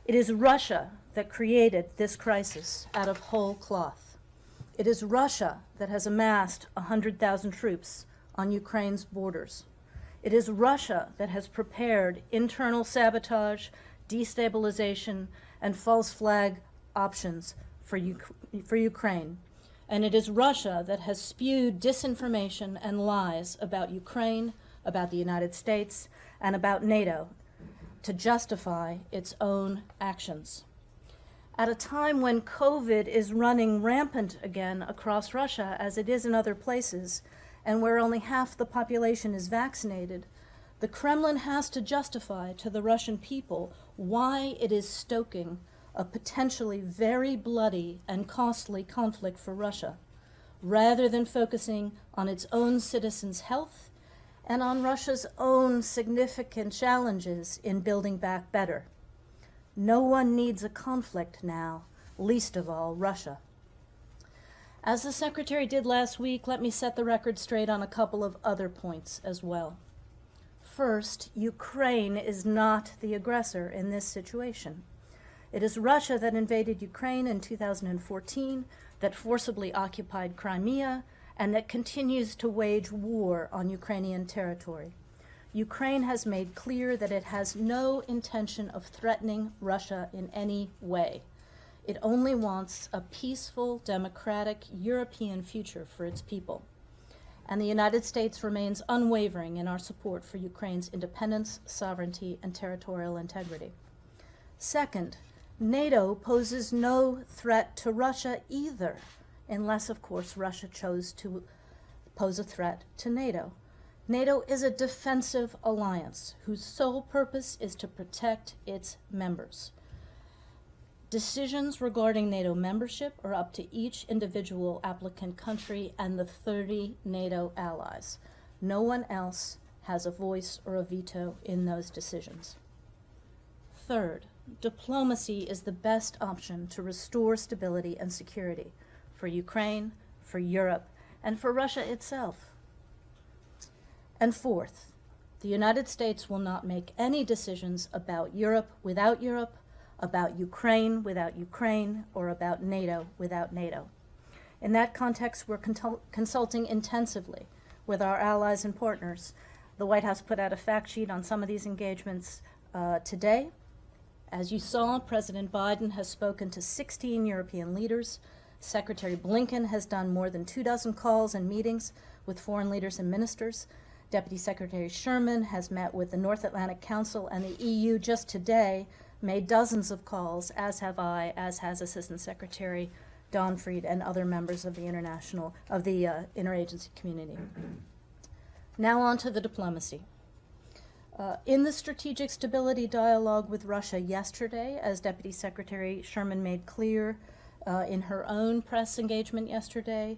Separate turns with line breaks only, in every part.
It is Russia that created this crisis out of whole cloth. It is Russia that has amassed 100,000 troops on Ukraine's borders. It is Russia that has prepared internal sabotage, destabilization, and false flag options for Ukraine. And it is Russia that has spewed disinformation and lies about Ukraine, about the United States, and about NATO to justify its own actions. At a time when COVID is running rampant again across Russia, as it is in other places, and where only half the population is vaccinated, the Kremlin has to justify to the Russian people why it is stoking a potentially very bloody and costly conflict for Russia, rather than focusing on its own citizens' health and on Russia's own significant challenges in building back better. No one needs a conflict now, least of all Russia. As the Secretary did last week, let me set the record straight on a couple of other points as well. First, Ukraine is not the aggressor in this situation. It is Russia that invaded Ukraine in 2014, that forcibly occupied Crimea, and that continues to wage war on Ukrainian territory. Ukraine has made clear that it has no intention of threatening Russia in any way. It only wants a peaceful, democratic, European future for its people. And the United States remains unwavering in our support for Ukraine's independence, sovereignty, and territorial integrity. Second, NATO poses no threat to Russia either, unless, of course, Russia chose to pose a threat to NATO. NATO is a defensive alliance whose sole purpose is to protect its members. Decisions regarding NATO membership are up to each individual applicant country and the 30 NATO allies. No one else has a voice or a veto in those decisions. Third, diplomacy is the best option to restore stability and security for Ukraine, for Europe, and for Russia itself. And fourth, the United States will not make any decisions about Europe without Europe, about Ukraine without Ukraine, or about NATO without NATO. In that context, we're consulting intensively with our allies and partners. The White House put out a fact sheet on some of these engagements today. As you saw, President Biden has spoken to 16 European leaders. Secretary Blinken has done more than 24 calls and meetings with foreign leaders and ministers. Deputy Secretary Sherman has met with the North Atlantic Council and the EU just today, made dozens of calls, as have I, as has Assistant Secretary Donfried and other members of the interagency community. Now on to the diplomacy. In the strategic stability dialogue with Russia yesterday, as Deputy Secretary Sherman made clear in her own press engagement yesterday,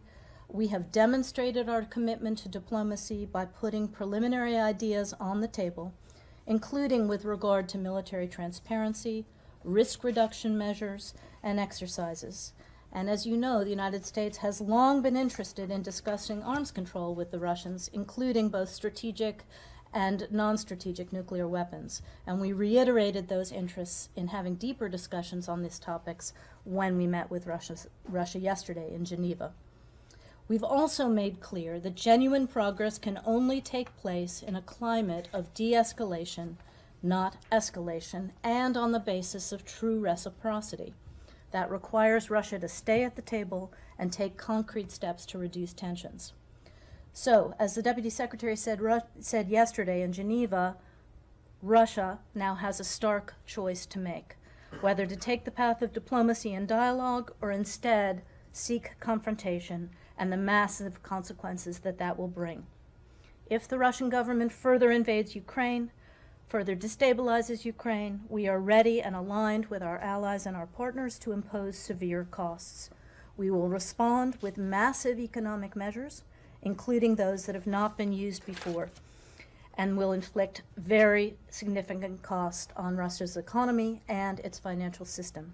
we have demonstrated our commitment to diplomacy by putting preliminary ideas on the table, including with regard to military transparency, risk reduction measures, and exercises. And as you know, the United States has long been interested in discussing arms control with the Russians, including both strategic and non-strategic nuclear weapons. And we reiterated those interests in having deeper discussions on these topics when we met with Russia yesterday in Geneva. We've also made clear that genuine progress can only take place in a climate of de-escalation, not escalation, and on the basis of true reciprocity. That requires Russia to stay at the table and take concrete steps to reduce tensions. So, as the Deputy Secretary said yesterday in Geneva, Russia now has a stark choice to make, whether to take the path of diplomacy and dialogue or instead seek confrontation and the massive consequences that that will bring. If the Russian government further invades Ukraine, further destabilizes Ukraine, we are ready and aligned with our allies and our partners to impose severe costs. We will respond with massive economic measures, including those that have not been used before, and will inflict very significant cost on Russia's economy and its financial system.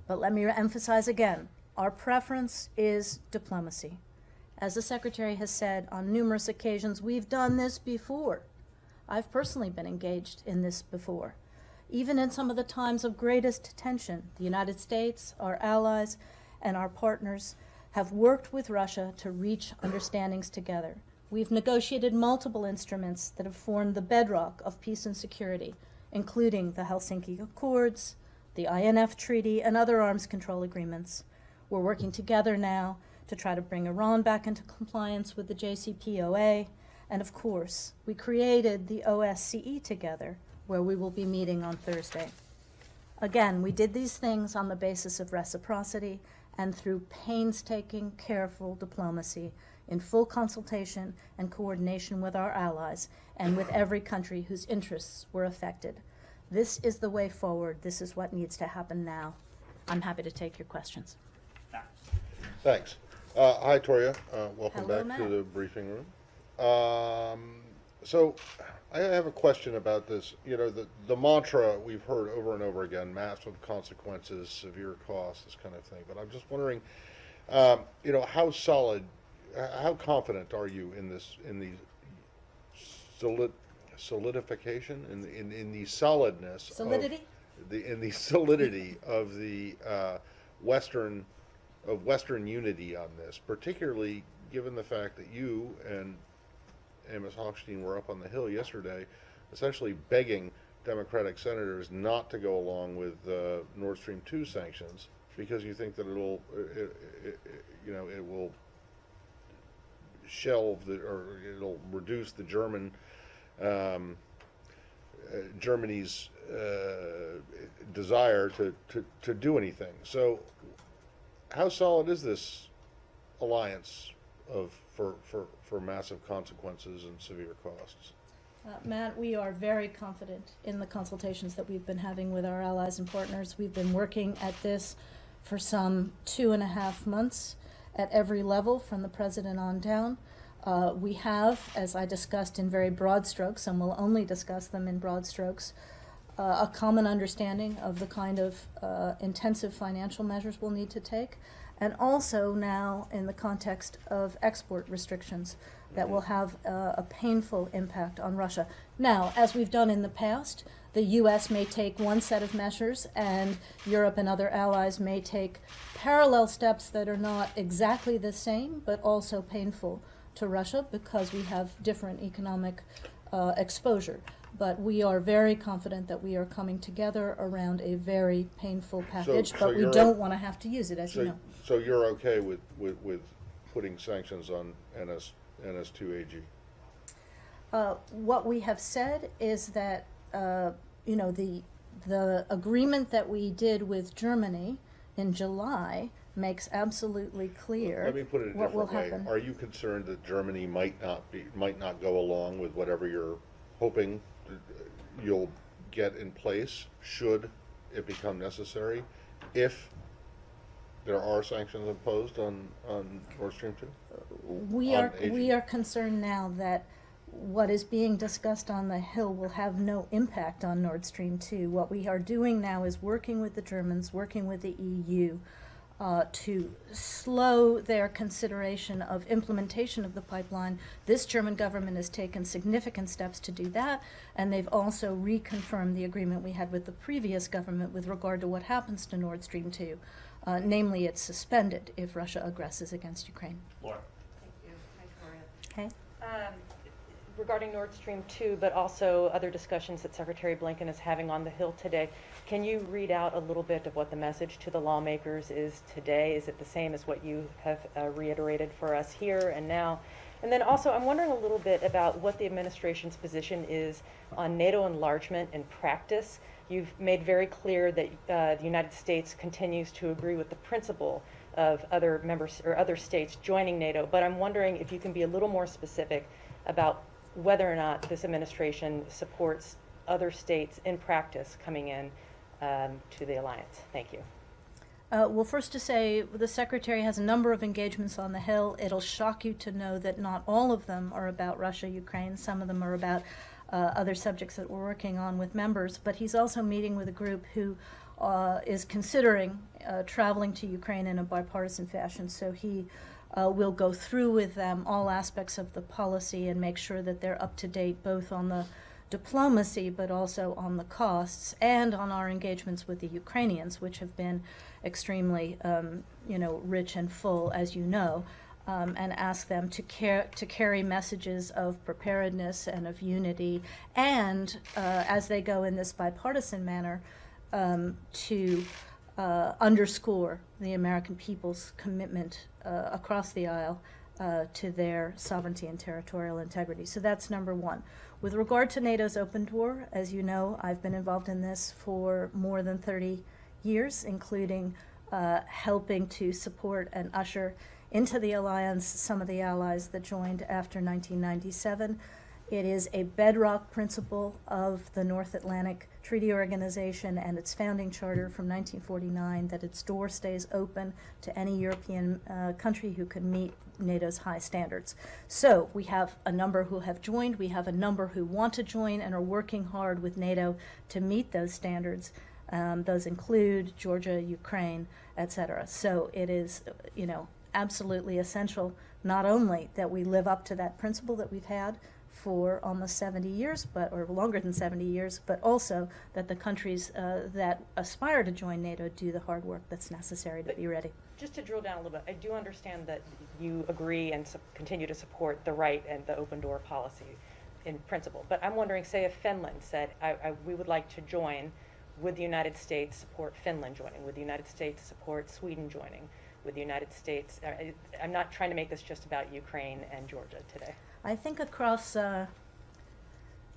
But let me emphasize again, our preference is diplomacy. As the Secretary has said on numerous occasions, we've done this before. I've personally been engaged in this before. Even in some of the times of greatest tension, the United States, our allies, and our partners have worked with Russia to reach understandings together. We've negotiated multiple instruments that have formed the bedrock of peace and security, including the Helsinki Accords, the INF Treaty, and other arms control agreements. We're working together now to try to bring Iran back into compliance with the JCPOA, and of course, we created the OSCE together, where we will be meeting on Thursday. Again, we did these things on the basis of reciprocity and through painstaking, careful diplomacy in full consultation and coordination with our allies and with every country whose interests were affected. This is the way forward. This is what needs to happen now. I'm happy to take your questions.
Thanks. Hi, Toria. Welcome
Hello,
back
Matt.
to the briefing room. So I have a question about this. You know, the mantra we've heard over and over again, massive consequences, severe costs, this kind of thing. But I'm just wondering, you know, how confident are you in the solidification, in the solidness,
Solidity?
in the solidity of the Western unity on this, particularly given the fact that you and Amos Hochstein were up on the Hill yesterday, essentially begging Democratic senators not to go along with Nord Stream 2 sanctions because you think that it will shelve or it'll reduce the Germany's desire to do anything. So, how solid is this alliance for massive consequences and severe costs?
Matt, we are very confident in the consultations that we've been having with our allies and partners. We've been working at this for some 2.5 months at every level, from the president on down. We have, as I discussed in very broad strokes, and we'll only discuss them in broad strokes, a common understanding of the kind of intensive financial measures we'll need to take, and also now in the context of export restrictions that will have a painful impact on Russia. Now, as we've done in the past, the U.S. may take one set of measures, and Europe and other allies may take parallel steps that are not exactly the same, but also painful to Russia because we have different economic exposure. But we are very confident that we are coming together around a very painful package, but we don't want to have to use it, as you know.
So you're okay with putting sanctions on NS2AG?
What we have said is that the agreement that we did with Germany in July makes absolutely clear
Let me put it a
what will
different way.
happen.
Are you concerned that Germany might not go along with whatever you're hoping you'll get in place should it become necessary if there are sanctions imposed on Nord Stream 2?
We are concerned now that what is being discussed on the Hill will have no impact on Nord Stream 2. What we are doing now is working with the Germans, working with the EU, to slow their consideration of implementation of the pipeline. This German government has taken significant steps to do that, and they've also reconfirmed the agreement we had with the previous government with regard to what happens to Nord Stream 2. Namely, it's suspended if Russia aggresses against Ukraine.
Laura.
Thank you. Hi, Toria.
Okay.
Regarding Nord Stream 2, but also other discussions that Secretary Blinken is having on the Hill today, can you read out a little bit of what the message to the lawmakers is today? Is it the same as what you have reiterated for us here and now? And then also, I'm wondering a little bit about what the administration's position is on NATO enlargement in practice. You've made very clear that the United States continues to agree with the principle of other members or other states joining NATO, but I'm wondering if you can be a little more specific about whether or not this administration supports other states in practice coming in to the alliance. Thank you.
Well, first to say, the Secretary has a number of engagements on the Hill. It'll shock you to know that not all of them are about Russia, Ukraine. Some of them are about other subjects that we're working on with members. But he's also meeting with a group who is considering traveling to Ukraine in a bipartisan fashion. So he will go through with them all aspects of the policy and make sure that they're up to date both on the diplomacy, but also on the costs and on our engagements with the Ukrainians, which have been extremely, rich and full, as you know, and ask them to carry messages of preparedness and of unity, and as they go in this bipartisan manner, to underscore the American people's commitment across the aisle to their sovereignty and territorial integrity. So that's number one. With regard to NATO's open door, as you know, I've been involved in this for more than 30 years, including helping to support and usher into the alliance some of the allies that joined after 1997. It is a bedrock principle of the North Atlantic Treaty Organization and its founding charter from 1949 that its door stays open to any European country who can meet NATO's high standards. So we have a number who have joined, we have a number who want to join and are working hard with NATO to meet those standards. Those include Georgia, Ukraine, etc. So it is, absolutely essential not only that we live up to that principle that we've had for almost 70 years, or longer than 70 years, but also that the countries that aspire to join NATO do the hard work that's necessary to be ready.
Just to drill down a little bit, I do understand that you agree and continue to support the right and the open door policy in principle. But I'm wondering, say if Finland said, we would like to join, would the United States support Finland joining? Would the United States support Sweden joining? Would the United States, I'm not trying to make this just about Ukraine and Georgia today.
I think across the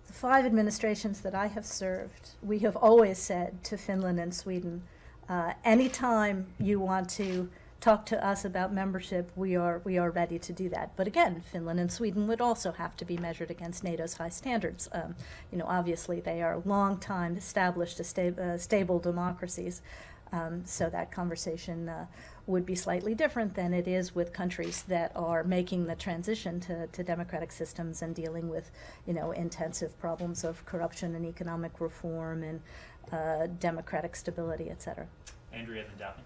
5 administrations that I have served, we have always said to Finland and Sweden, anytime you want to talk to us about membership, we are ready to do that. But again, Finland and Sweden would also have to be measured against NATO's high standards. Obviously they are long-time established, stable democracies. So that conversation would be slightly different than it is with countries that are making the transition to democratic systems and dealing with, intensive problems of corruption and economic reform and democratic stability, et cetera.
Andrea, then Daphne.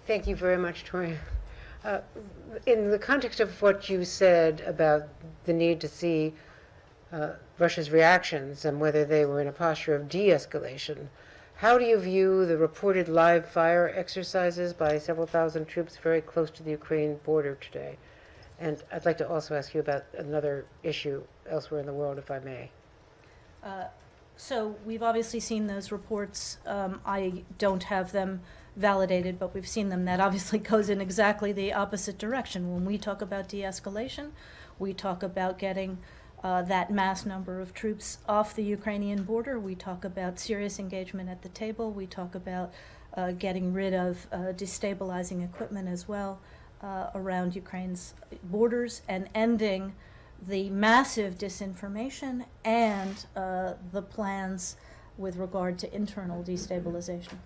Thank you very much, Tori. In the context of what you said about the need to see Russia's reactions and whether they were in a posture of de-escalation, how do you view the reported live fire exercises by several thousand troops very close to the Ukraine border today? And I'd like to also ask you about another issue elsewhere in the world, if I may.
So we've obviously seen those reports. I don't have them validated, but we've seen them. That obviously goes in exactly the opposite direction. When we talk about de-escalation, we talk about getting that mass number of troops off the Ukrainian border. We talk about serious engagement at the table. We talk about getting rid of destabilizing equipment as well around Ukraine's borders, and ending the massive disinformation and the plans with regard to internal destabilization.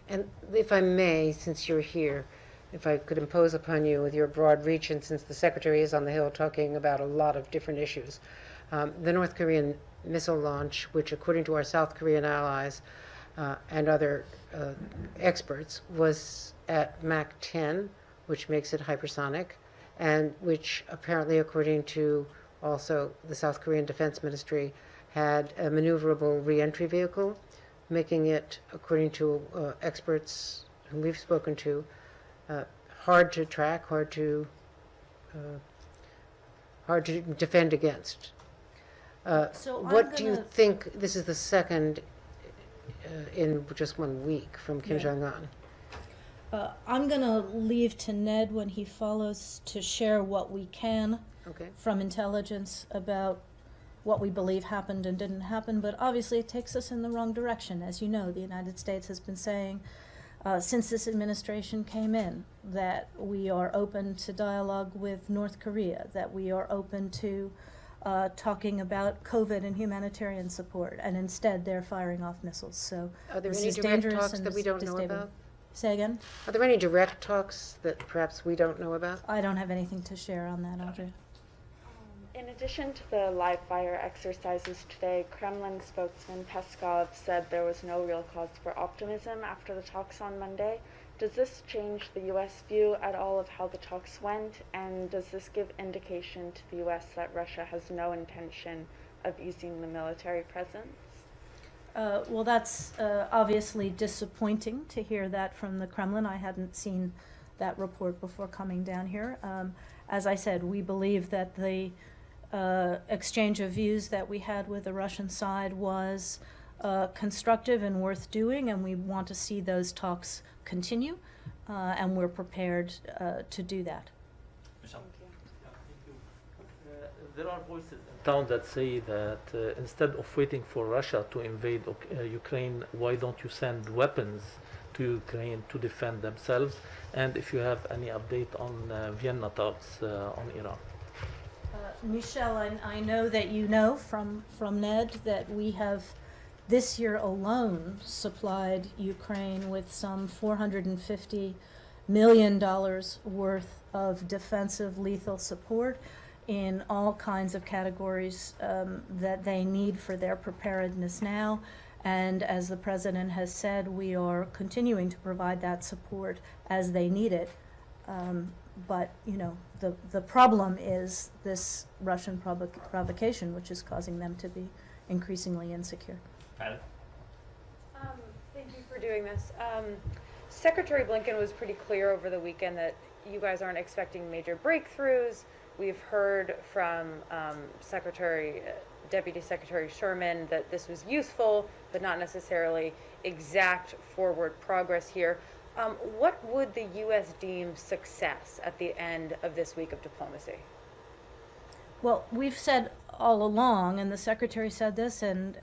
And if I may, since you're here, if I could impose upon you with your broad reach, and since the Secretary is on the Hill talking about a lot of different issues, the North Korean missile launch, which according to our South Korean allies and other experts, was at Mach 10, which makes it hypersonic, and which apparently, according to also the South Korean Defense Ministry, had a maneuverable re-entry vehicle, making it, according to experts whom we've spoken to, hard to track, hard to defend against.
So
what do you think? This is the second in just 1 week from Kim Jong-un.
I'm going to leave to Ned when he follows to share what we can from intelligence about what we believe happened and didn't happen, but obviously it takes us in the wrong direction. As you know, the United States has been saying since this administration came in that we are open to dialogue with North Korea, that we are open to talking about COVID and humanitarian support, and instead they're firing off missiles. So
are there
this
any
is
direct
dangerous
talks
and
that we don't know about?
Say again?
Are there any direct talks that perhaps we don't know about?
I don't have anything to share on that, Audrey.
In addition to the live fire exercises today, Kremlin spokesman Peskov said there was no real cause for optimism after the talks on Monday. Does this change the U.S. view at all of how the talks went, and does this give indication to the U.S. that Russia has no intention of easing the military presence?
Well, that's obviously disappointing to hear that from the Kremlin. I hadn't seen that report before coming down here. As I said, we believe that the exchange of views that we had with the Russian side was constructive and worth doing, and we want to see those talks continue, and we're prepared to do that.
Michelle.
There are voices in town that say that instead of waiting for Russia to invade Ukraine, why don't you send weapons to Ukraine to defend themselves? And if you have any update on Vienna talks on Iran.
Michelle, I know that you know from NED that we have this year alone supplied Ukraine with some $450 million worth of defensive lethal support in all kinds of categories that they need for their preparedness now. And as the President has said, we are continuing to provide that support as they need it. But, you know, the problem is this Russian provocation, which is causing them to be increasingly insecure.
Kylie.
Thank you for doing this. Secretary Blinken was pretty clear over the weekend that you guys aren't expecting major breakthroughs. We've heard from Deputy Secretary Sherman that this was useful, but not necessarily exact forward progress here. What would the U.S. deem success at the end of this week of diplomacy?
Well, we've said all along, and the Secretary said this, and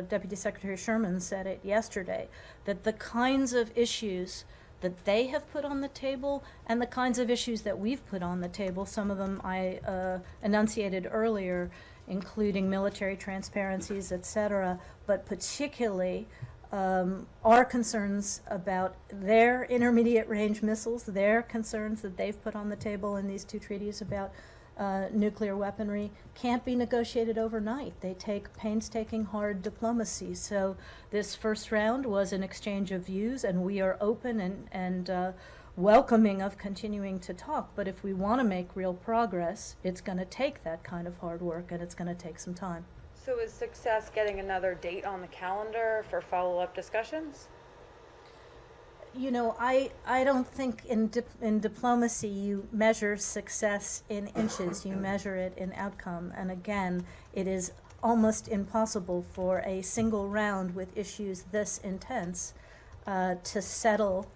Deputy Secretary Sherman said it yesterday, that the kinds of issues that they have put on the table and the kinds of issues that we've put on the table, some of them I enunciated earlier, including military transparencies, et cetera, but particularly our concerns about their intermediate range missiles, their concerns that they've put on the table in these two treaties about nuclear weaponry can't be negotiated overnight. They take painstaking, hard diplomacy. So this first round was an exchange of views, and we are open and welcoming of continuing to talk. But if we want to make real progress, it's going to take that kind of hard work, and it's going to take some time.
So is success getting another date on the calendar for follow-up discussions?
You know, I don't think in diplomacy you measure success in inches, you measure it in outcome. And again, it is almost impossible for a single round with issues this intense to settle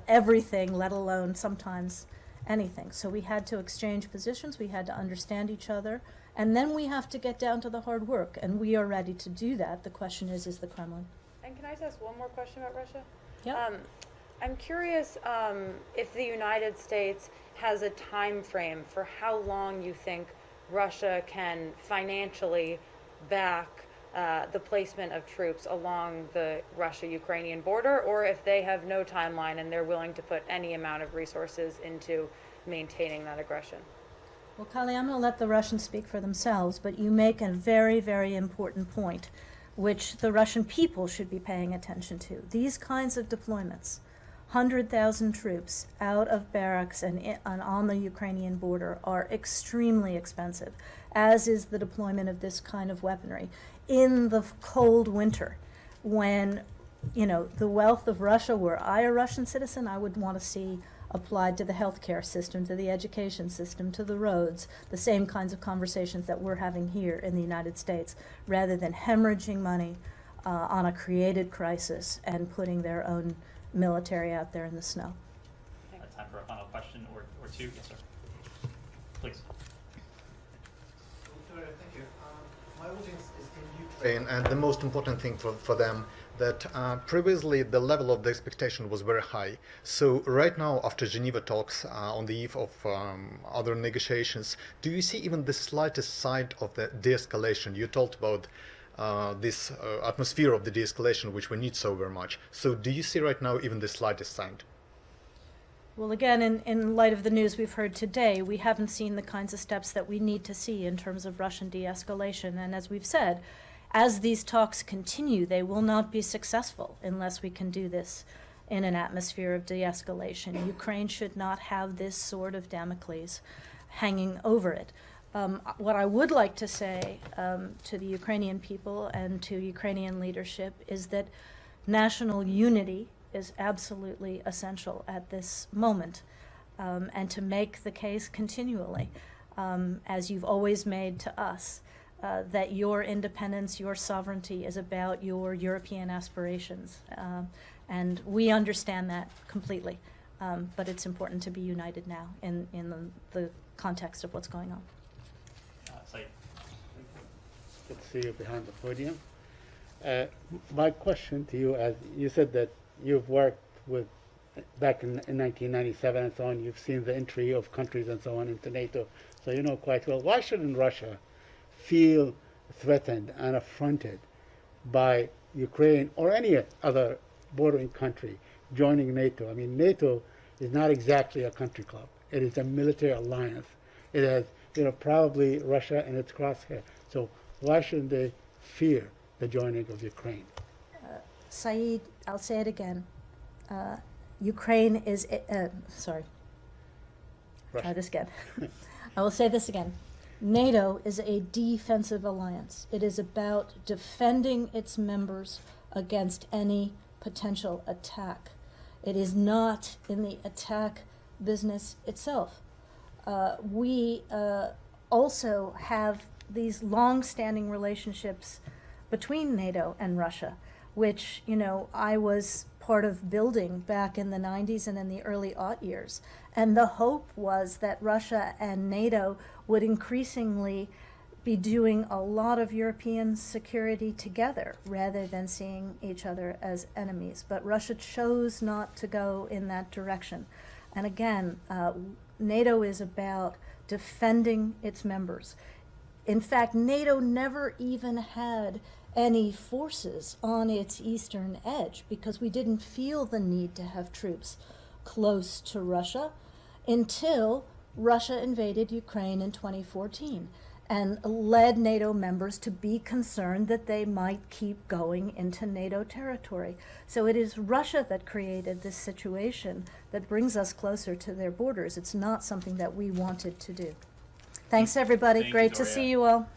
everything, let alone sometimes anything. So we had to exchange positions, we had to understand each other, and then we have to get down to the hard work, and we are ready to do that. The question is the Kremlin?
And can I just ask one more question about Russia?
Yeah.
I'm curious if the United States has a time frame for how long you think Russia can financially back the placement of troops along the Russia-Ukrainian border, or if they have no timeline and they're willing to put any amount of resources into maintaining that aggression.
Well, Kylie, I'm going to let the Russians speak for themselves, but you make a very, very important point, which the Russian people should be paying attention to. These kinds of deployments, 100,000 troops out of barracks and on the Ukrainian border, are extremely expensive, as is the deployment of this kind of weaponry in the cold winter, when, you know, the wealth of Russia, were I a Russian citizen, I would want to see applied to the healthcare system, to the education system, to the roads, the same kinds of conversations that we're having here in the United States, rather than hemorrhaging money on a created crisis and putting their own military out there in the snow.
Time for a final question or two. Yes, sir. Please.
Victoria, thank you. My audience is in Ukraine, and the most important thing for them that previously the level of the expectation was very high. So right now, after Geneva talks on the eve of other negotiations, do you see even the slightest sign of the de-escalation? You talked about this atmosphere of the de-escalation, which we need so very much. So do you see right now even the slightest sign?
Well, again, in light of the news we've heard today, we haven't seen the kinds of steps that we need to see in terms of Russian de-escalation. And as we've said, as these talks continue, they will not be successful unless we can do this in an atmosphere of de-escalation. Ukraine should not have this sword of Damocles hanging over it. What I would like to say to the Ukrainian people and to Ukrainian leadership is that national unity is absolutely essential at this moment, and to make the case continually, as you've always made to us, that your independence, your sovereignty is about your European aspirations. And we understand that completely, but it's important to be united now in the context of what's going on.
Said.
Good to see you behind the podium. My question to you, as you said that you've worked with, back in 1997 and so on, you've seen the entry of countries and so on into NATO, so you know quite well. Why shouldn't Russia feel threatened and affronted by Ukraine or any other bordering country joining NATO? I mean, NATO is not exactly a country club. It is a military alliance. It has, probably Russia in its crosshair. So why shouldn't they fear the joining of Ukraine?
Saeed, I'll say it again. Ukraine is, sorry, try this again. I will say this again. NATO is a defensive alliance. It is about defending its members against any potential attack. It is not in the attack business itself. We also have these long-standing relationships between NATO and Russia, which, I was part of building back in the 90s and in the early aught years. And the hope was that Russia and NATO would increasingly be doing a lot of European security together rather than seeing each other as enemies. But Russia chose not to go in that direction. And again, NATO is about defending its members. In fact, NATO never even had any forces on its eastern edge because we didn't feel the need to have troops close to Russia until Russia invaded Ukraine in 2014 and led NATO members to be concerned that they might keep going into NATO territory. So it is Russia that created this situation that brings us closer to their borders. It's not something that we wanted to do. Thanks, everybody.
Thank you,
Great to
Doria.
see you all.